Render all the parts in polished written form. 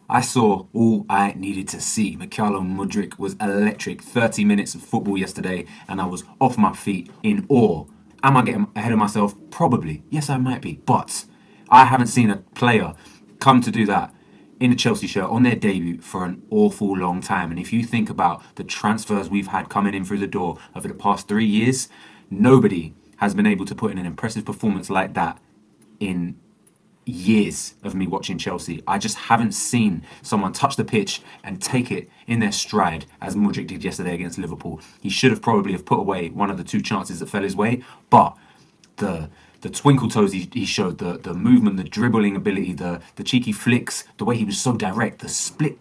I saw all I needed to see. Mikhailo Mudryk was electric. 30 minutes of football yesterday, and I was off my feet in awe. Am I getting ahead of myself? Probably. Yes, I might be. But I haven't seen a player come to do that in a Chelsea shirt on their debut for an awful long time. And if you think about the transfers we've had coming in through the door over the past 3 years, nobody has been able to put in an impressive performance like that in years of me watching Chelsea. I just haven't seen someone touch the pitch and take it in their stride as Mudryk did yesterday against Liverpool. He should have probably have put away one of the two chances that fell his way, but the twinkle toes he showed, the movement, the dribbling ability, the cheeky flicks, the way he was so direct, the split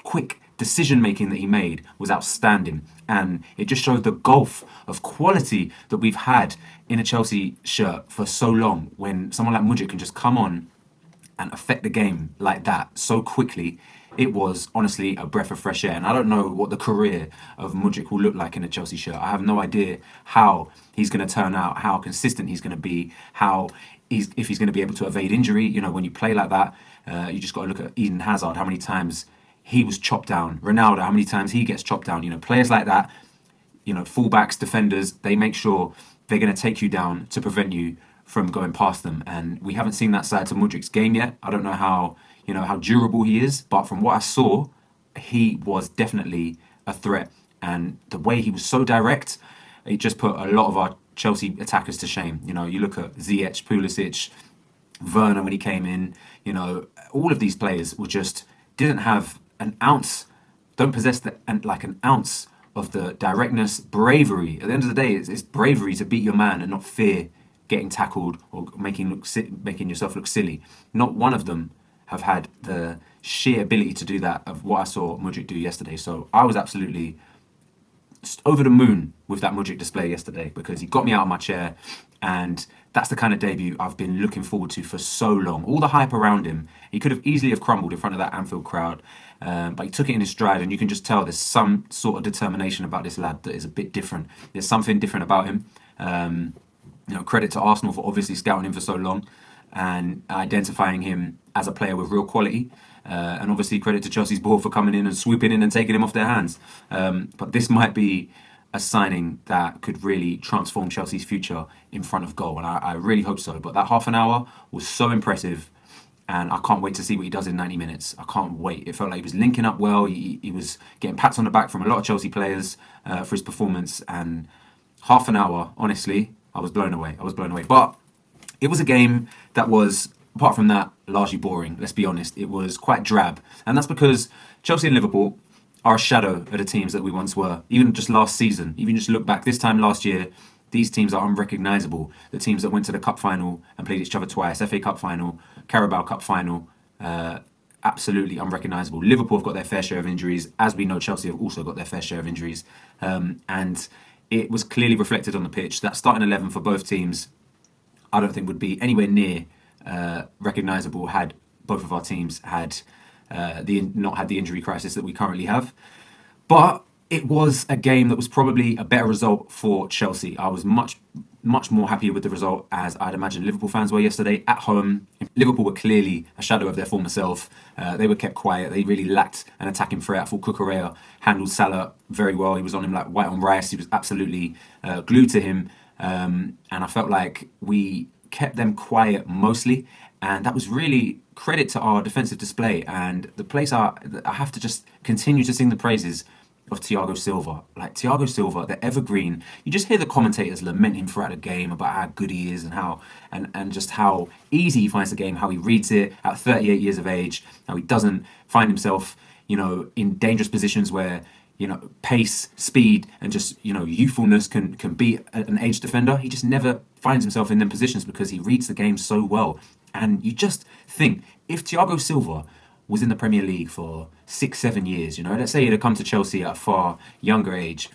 quick decision making that he made was outstanding. And it just showed the gulf of quality that we've had in a Chelsea shirt for so long. When someone like Mudryk can just come on and affect the game like that so quickly, it was honestly a breath of fresh air. And I don't know what the career of Mudryk will look like in a Chelsea shirt. I have no idea how he's going to turn out, how consistent he's going to be, if he's going to be able to evade injury. You know, when you play like that, you just got to look at Eden Hazard, how many times he was chopped down. Ronaldo, how many times he gets chopped down. You know, players like that, you know, fullbacks, defenders, they make sure they're going to take you down to prevent you from going past them. And we haven't seen that side to Mudryk's game yet. I don't know how durable he is, but from what I saw, he was definitely a threat. And the way he was so direct, it just put a lot of our Chelsea attackers to shame. You know, you look at Ziyech, Pulisic, Werner when he came in, you know, all of these players were just didn't have an ounce, don't possess an ounce of the directness, bravery. At the end of the day, it's bravery to beat your man and not fear getting tackled or making yourself look silly. Not one of them have had the sheer ability to do that of what I saw Mudryk do yesterday. So I was absolutely over the moon with that Mudryk display yesterday because he got me out of my chair, and that's the kind of debut I've been looking forward to for so long. All the hype around him, he could have easily have crumbled in front of that Anfield crowd, but he took it in his stride, and you can just tell there's some sort of determination about this lad that is a bit different. There's something different about him. You know, credit to Arsenal for obviously scouting him for so long and identifying him as a player with real quality. And obviously credit to Chelsea's board for coming in and swooping in and taking him off their hands. But this might be a signing that could really transform Chelsea's future in front of goal. And I really hope so. But that half an hour was so impressive. And I can't wait to see what he does in 90 minutes. I can't wait. It felt like he was linking up well. He was getting pats on the back from a lot of Chelsea players for his performance. And half an hour, honestly, I was blown away. But it was a game that was, apart from that, largely boring. Let's be honest. It was quite drab. And that's because Chelsea and Liverpool are a shadow of the teams that we once were. Even just last season, even just look back this time last year, these teams are unrecognisable. The teams that went to the cup final and played each other twice, FA Cup final, Carabao Cup final, absolutely unrecognisable. Liverpool have got their fair share of injuries. As we know, Chelsea have also got their fair share of injuries. And it was clearly reflected on the pitch. That starting 11 for both teams, I don't think would be anywhere near recognisable had both of our teams had not had the injury crisis that we currently have. But it was a game that was probably a better result for Chelsea. I was much more happy with the result, as I'd imagine Liverpool fans were yesterday at home. Liverpool were clearly a shadow of their former self. They were kept quiet. They really lacked an attacking threat. I thought Cucurella handled Salah very well. He was on him like white on rice. He was absolutely glued to him. And I felt like we kept them quiet mostly. And that was really credit to our defensive display. And the place I have to just continue to sing the praises of Thiago Silva. Like Thiago Silva, the evergreen. You just hear the commentators lament him throughout the game about how good he is and how and just how easy he finds the game, how he reads it at 38 years of age, how he doesn't find himself, you know, in dangerous positions where, you know, pace, speed, and just, you know, youthfulness can beat an aged defender. He just never finds himself in them positions because he reads the game so well. And you just think, if Thiago Silva was in the Premier League for 6-7 years, you know, let's say he'd have come to Chelsea at a far younger age,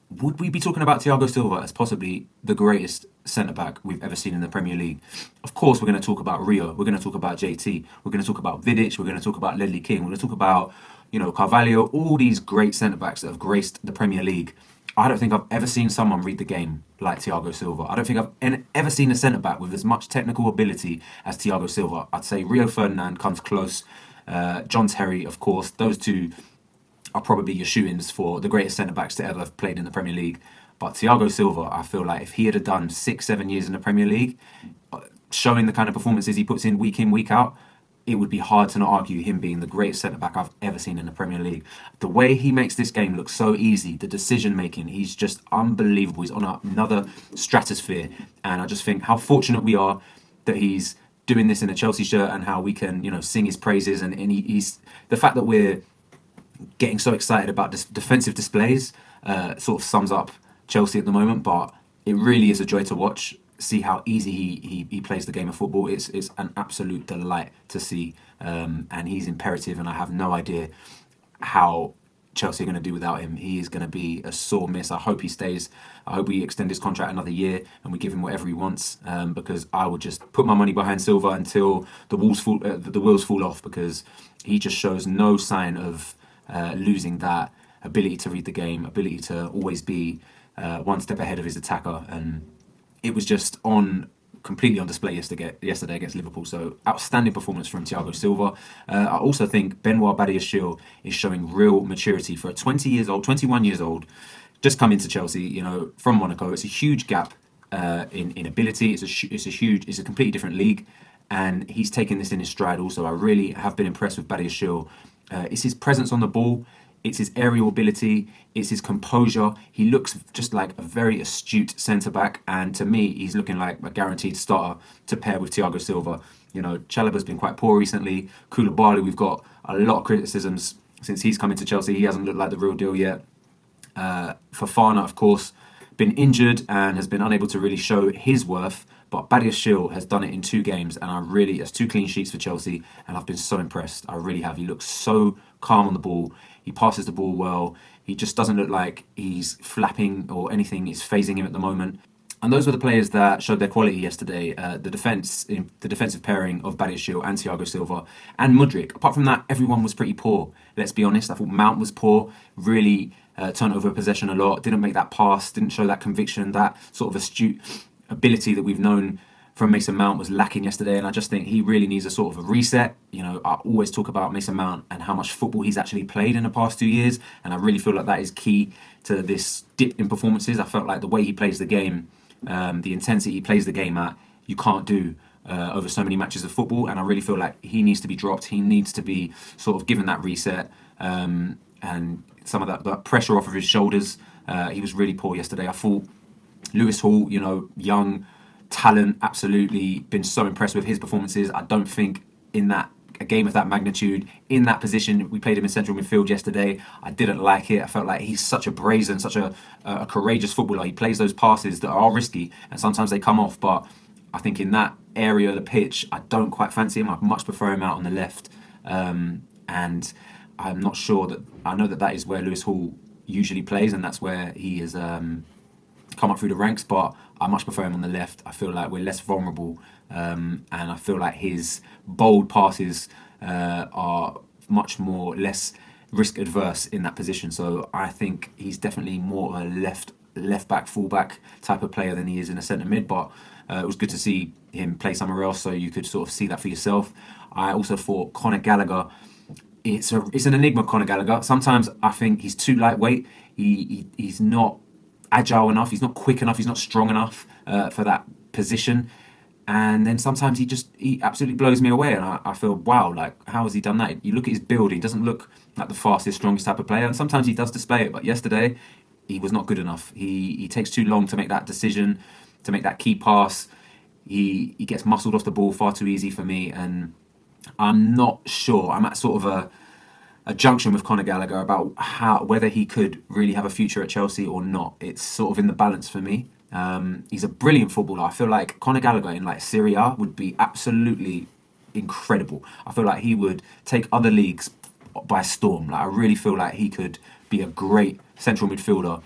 would we be talking about Thiago Silva as possibly the greatest centre-back we've ever seen in the Premier League? Of course, we're going to talk about Rio, we're going to talk about JT, we're going to talk about Vidic, we're going to talk about Ledley King, we're going to talk about, you know, Carvalho, all these great centre-backs that have graced the Premier League. I don't think I've ever seen someone read the game like Thiago Silva. I don't think I've ever seen a centre-back with as much technical ability as Thiago Silva. I'd say Rio Ferdinand comes close. John Terry, of course. Those two are probably your shoe-ins for the greatest centre-backs to ever have played in the Premier League. But Thiago Silva, I feel like if he had done 6, 7 years in the Premier League, showing the kind of performances he puts in, week out, it would be hard to not argue him being the greatest centre-back I've ever seen in the Premier League. The way he makes this game look so easy, the decision-making, he's just unbelievable. He's on another stratosphere. And I just think how fortunate we are that he's doing this in a Chelsea shirt and how we can, sing his praises. And he's the fact that we're getting so excited about this defensive displays sort of sums up Chelsea at the moment. But it really is a joy to watch. See how easy he plays the game of football. It's an absolute delight to see, and he's imperative. And I have no idea how Chelsea are going to do without him. He is going to be a sore miss. I hope he stays. I hope we extend his contract another year and we give him whatever he wants. Because I would just put my money behind Silva until the wheels fall off. Because he just shows no sign of losing that ability to read the game, ability to always be one step ahead of his attacker. And it was just completely on display yesterday against Liverpool. So outstanding performance from Thiago Silva. I also think Benoit Badiashile is showing real maturity for a 21 years old, just come into Chelsea, from Monaco. It's a huge gap in ability. It's a completely different league, and he's taken this in his stride. Also, I really have been impressed with Badiashile. It's his presence on the ball. It's his aerial ability. It's his composure. He looks just like a very astute centre-back. And to me, he's looking like a guaranteed starter to pair with Thiago Silva. Chalobah's been quite poor recently. Koulibaly, we've got a lot of criticisms since he's come into Chelsea. He hasn't looked like the real deal yet. Fofana, of course, been injured and has been unable to really show his worth. But Badiashile has done it in 2 games, and it's 2 clean sheets for Chelsea, and I've been so impressed. I really have. He looks so calm on the ball. He passes the ball well. He just doesn't look like he's flapping or anything is phasing him at the moment. And those were the players that showed their quality yesterday. The defensive pairing of Badiashile and Thiago Silva and Mudryk. Apart from that, everyone was pretty poor. Let's be honest. I thought Mount was poor. Really turned over possession a lot. Didn't make that pass. Didn't show that conviction. That sort of astute ability that we've known from Mason Mount was lacking yesterday, and I just think he really needs a sort of a reset. I always talk about Mason Mount and how much football he's actually played in the past 2 years, and I really feel like that is key to this dip in performances. I felt like the way he plays the game, the intensity he plays the game at, you can't do over so many matches of football, and I really feel like he needs to be dropped. He needs to be sort of given that reset and some of that pressure off of his shoulders. He was really poor yesterday. I thought Lewis Hall, young talent, absolutely been so impressed with his performances. I don't think in a game of that magnitude, in that position, we played him in central midfield yesterday. I didn't like it. I felt like he's such a brazen, such a courageous footballer. He plays those passes that are risky and sometimes they come off, but I think in that area of the pitch, I don't quite fancy him. I'd much prefer him out on the left. And I'm not sure I know that is where Lewis Hall usually plays, and that's where he has come up through the ranks, but I much prefer him on the left. I feel like we're less vulnerable, and I feel like his bold passes are much less risk adverse in that position. So I think he's definitely more a left back, full back type of player than he is in a centre mid. But it was good to see him play somewhere else, so you could sort of see that for yourself. I also thought Conor Gallagher. It's an enigma, Conor Gallagher. Sometimes I think he's too lightweight. He's not agile enough. He's not quick enough. He's not strong enough for that position. And then sometimes he absolutely blows me away, and I feel, wow, like, how has he done that? You look at his build, he doesn't look like the fastest, strongest type of player, and sometimes he does display it, but yesterday he was not good enough. He takes too long to make that decision, to make that key pass. He gets muscled off the ball far too easy for me, and I'm not sure. I'm at sort of a junction with Conor Gallagher about whether he could really have a future at Chelsea or not. It's sort of in the balance for me. He's a brilliant footballer. I feel like Conor Gallagher in like Serie A would be absolutely incredible. I feel like he would take other leagues by storm. Like, I really feel like he could be a great central midfielder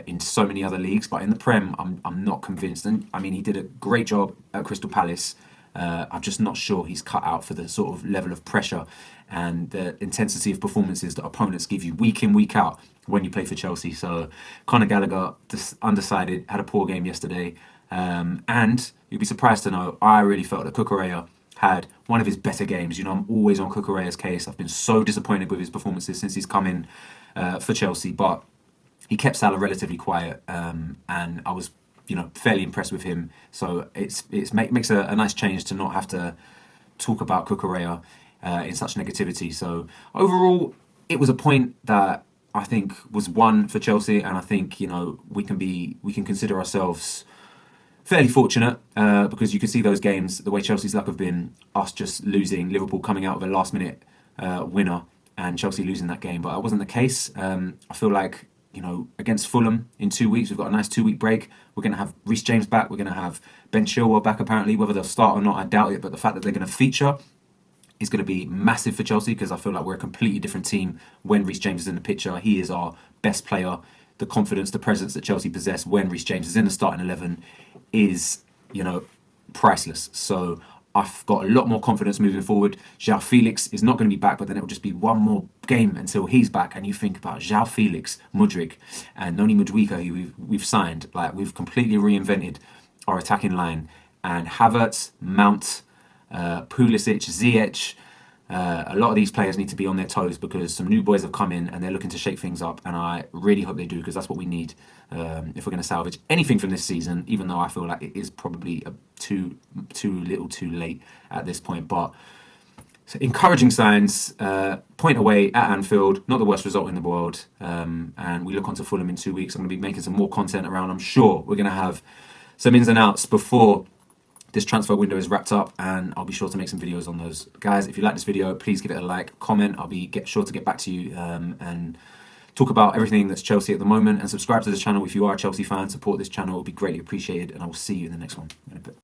in so many other leagues, but in the Prem, I'm not convinced. And I mean, he did a great job at Crystal Palace. I'm just not sure he's cut out for the sort of level of pressure and the intensity of performances that opponents give you week in, week out when you play for Chelsea. So Conor Gallagher, undecided, had a poor game yesterday. And you'd be surprised to know, I really felt that Cucurella had one of his better games. You know, I'm always on Cucurella's case. I've been so disappointed with his performances since he's come in for Chelsea, but he kept Salah relatively quiet, and I was, you know, fairly impressed with him. So it makes a nice change to not have to talk about Cucurella in such negativity. So overall, it was a point that I think was won for Chelsea, and I think, you know, we can consider ourselves fairly fortunate because you can see those games, the way Chelsea's luck have been, us just losing, Liverpool coming out with a last minute winner and Chelsea losing that game. But that wasn't the case. I feel like, you know, against Fulham in 2 weeks, we've got a nice 2-week break. We're going to have Reece James back. We're going to have Ben Chilwell back, apparently. Whether they'll start or not, I doubt it. But the fact that they're going to feature is going to be massive for Chelsea, because I feel like we're a completely different team when Reece James is in the picture. He is our best player. The confidence, the presence that Chelsea possess when Reece James is in the starting 11 is, you know, priceless. So I've got a lot more confidence moving forward. João Felix is not going to be back, but then it will just be one more game until he's back. And you think about João Felix, Mudryk, and Noni Mudryk, who we've signed. Like, we've completely reinvented our attacking line. And Havertz, Mount, Pulisic, Ziyech, a lot of these players need to be on their toes, because some new boys have come in and they're looking to shake things up, and I really hope they do, because that's what we need if we're going to salvage anything from this season, even though I feel like it is probably too little too late at this point. But so encouraging signs, point away at Anfield, not the worst result in the world, and we look onto Fulham in 2 weeks. I'm going to be making some more content around. I'm sure we're going to have some ins and outs before this transfer window is wrapped up, and I'll be sure to make some videos on those. Guys, if you like this video, please give it a like, comment. I'll be sure to get back to you and talk about everything that's Chelsea at the moment, and subscribe to this channel if you are a Chelsea fan. Support this channel, it will be greatly appreciated, and I will see you in the next one in a bit.